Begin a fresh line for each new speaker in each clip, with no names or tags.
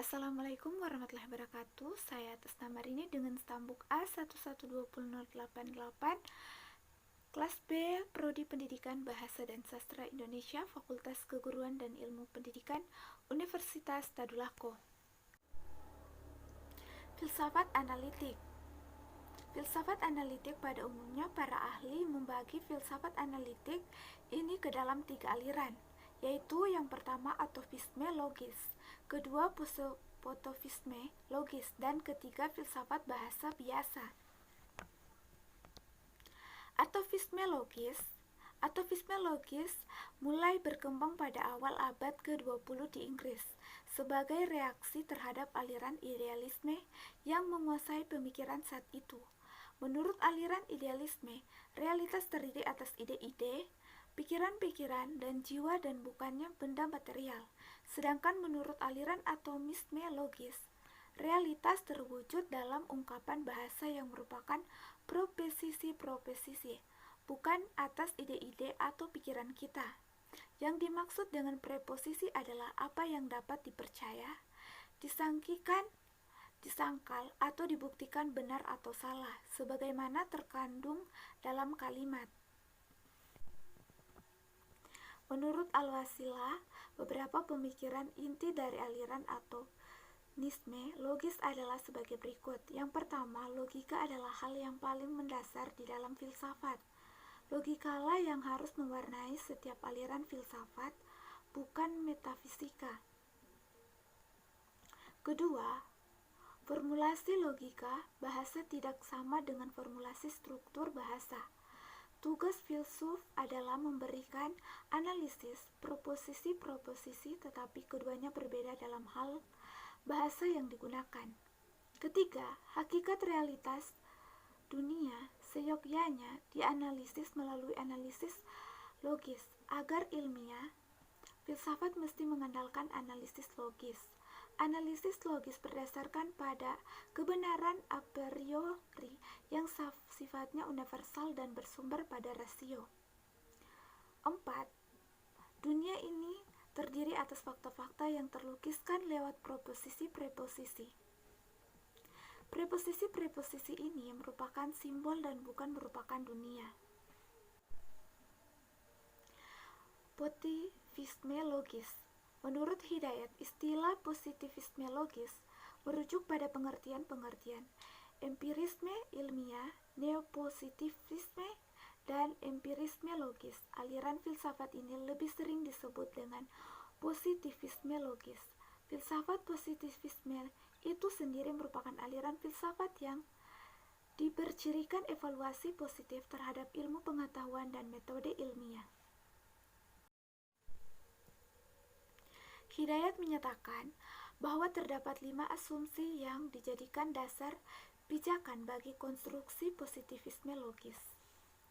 Assalamualaikum warahmatullahi wabarakatuh. Saya atas nama Rini dengan stambuk A1120088, kelas B, Prodi Pendidikan Bahasa dan Sastra Indonesia, Fakultas Keguruan dan Ilmu Pendidikan, Universitas Tadulako. Filsafat analitik. Filsafat analitik pada umumnya para ahli membagi filsafat analitik ini ke dalam 3 aliran, yaitu yang pertama atofisme logis, kedua posofisme logis, dan ketiga filsafat bahasa biasa. Atofisme logis mulai berkembang pada awal abad ke-20 di Inggris sebagai reaksi terhadap aliran idealisme yang menguasai pemikiran saat itu. Menurut aliran idealisme, realitas terdiri atas ide-ide, pikiran-pikiran, dan jiwa dan bukannya benda material. Sedangkan menurut aliran atomisme logis, realitas terwujud dalam ungkapan bahasa yang merupakan proposisi-proposisi, bukan atas ide-ide atau pikiran kita. Yang dimaksud dengan preposisi adalah apa yang dapat dipercaya, disangkal atau dibuktikan benar atau salah, sebagaimana terkandung dalam kalimat. Menurut Al-Wasila, beberapa pemikiran inti dari aliran atomisme logis adalah sebagai berikut. Yang pertama, logika adalah hal yang paling mendasar di dalam filsafat. Logikalah yang harus mewarnai setiap aliran filsafat, bukan metafisika. Kedua, formulasi logika bahasa tidak sama dengan formulasi struktur bahasa. Tugas filsuf adalah memberikan analisis proposisi-proposisi, tetapi keduanya berbeda dalam hal bahasa yang digunakan. Ketiga, hakikat realitas dunia seyogyanya dianalisis melalui analisis logis. Agar ilmiah, filsafat mesti mengandalkan analisis logis. Analisis logis berdasarkan pada kebenaran a priori yang sifatnya universal dan bersumber pada rasio. 4. Dunia ini terdiri atas fakta-fakta yang terlukiskan lewat proposisi-preposisi. Preposisi-preposisi ini merupakan simbol dan bukan merupakan dunia. Positivisme logis. Menurut Hidayat, istilah positivisme logis merujuk pada pengertian-pengertian empirisme ilmiah, neopositivisme, dan empirisme logis. Aliran filsafat ini lebih sering disebut dengan positivisme logis. Filsafat positivisme itu sendiri merupakan aliran filsafat yang dibercirikan evaluasi positif terhadap ilmu pengetahuan dan metode ilmiah. Hidayat menyatakan bahwa terdapat 5 asumsi yang dijadikan dasar pijakan bagi konstruksi positivisme logis.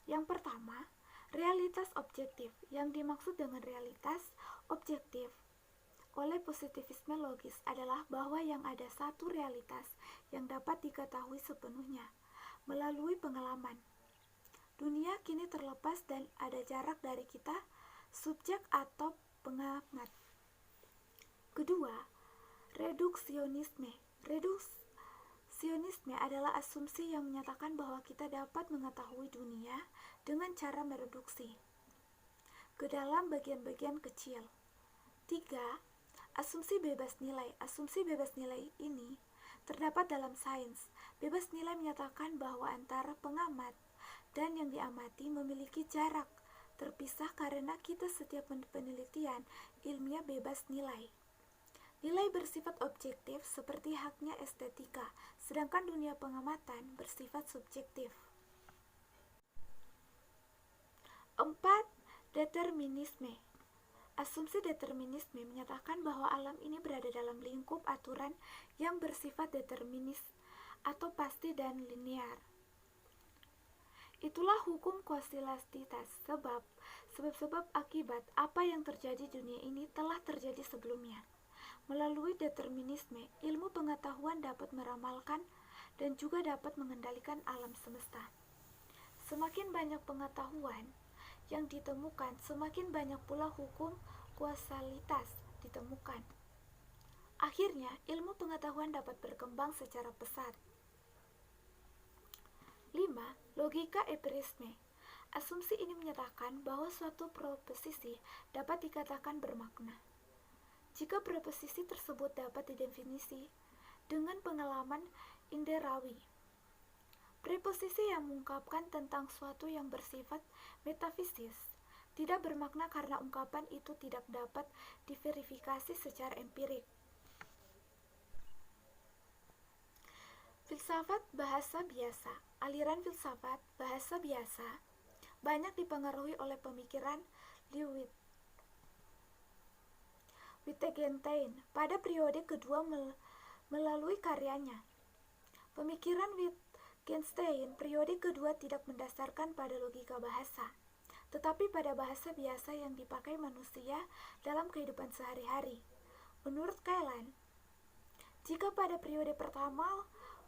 Yang pertama, realitas objektif. Yang dimaksud dengan realitas objektif oleh positivisme logis adalah bahwa yang ada satu realitas yang dapat diketahui sepenuhnya melalui pengalaman. Dunia kini terlepas dan ada jarak dari kita, subjek atau pengamat. Kedua, reduksionisme. Reduksionisme adalah asumsi yang menyatakan bahwa kita dapat mengetahui dunia dengan cara mereduksi ke dalam bagian-bagian kecil. 3. Asumsi bebas nilai. Asumsi bebas nilai ini terdapat dalam sains. Bebas nilai menyatakan bahwa antara pengamat dan yang diamati memiliki jarak terpisah karena kita setiap penelitian ilmiah bebas nilai. Nilai bersifat objektif seperti haknya estetika, sedangkan dunia pengamatan bersifat subjektif. 4. Determinisme. Asumsi determinisme menyatakan bahwa alam ini berada dalam lingkup aturan yang bersifat determinis atau pasti dan linear. Itulah hukum kausalitas, sebab akibat apa yang terjadi di dunia ini telah terjadi sebelumnya. Melalui determinisme, ilmu pengetahuan dapat meramalkan dan juga dapat mengendalikan alam semesta. Semakin banyak pengetahuan yang ditemukan, semakin banyak pula hukum kausalitas ditemukan. Akhirnya, ilmu pengetahuan dapat berkembang secara pesat. 5. Logika empirisme. Asumsi ini menyatakan bahwa suatu proposisi dapat dikatakan bermakna jika proposisi tersebut dapat didefinisi dengan pengalaman inderawi. Preposisi yang mengungkapkan tentang suatu yang bersifat metafisis tidak bermakna karena ungkapan itu tidak dapat diverifikasi secara empirik. Filsafat bahasa biasa. Aliran filsafat bahasa biasa banyak dipengaruhi oleh pemikiran Wittgenstein pada periode kedua melalui karyanya. Pemikiran Wittgenstein periode kedua tidak mendasarkan pada logika bahasa, tetapi pada bahasa biasa yang dipakai manusia dalam kehidupan sehari-hari. Menurut Kailan, jika pada periode pertama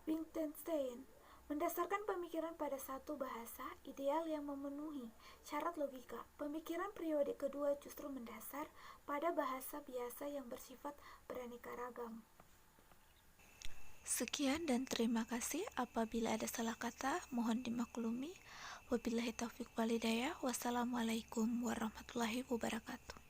Wittgenstein mendasarkan pemikiran pada satu bahasa ideal yang memenuhi syarat logika, pemikiran periode kedua justru mendasar pada bahasa biasa yang bersifat beraneka ragam.
Sekian dan terima kasih. Apabila ada salah kata, mohon dimaklumi. Wabillahi taufiq walhidayah. Wassalamualaikum warahmatullahi wabarakatuh.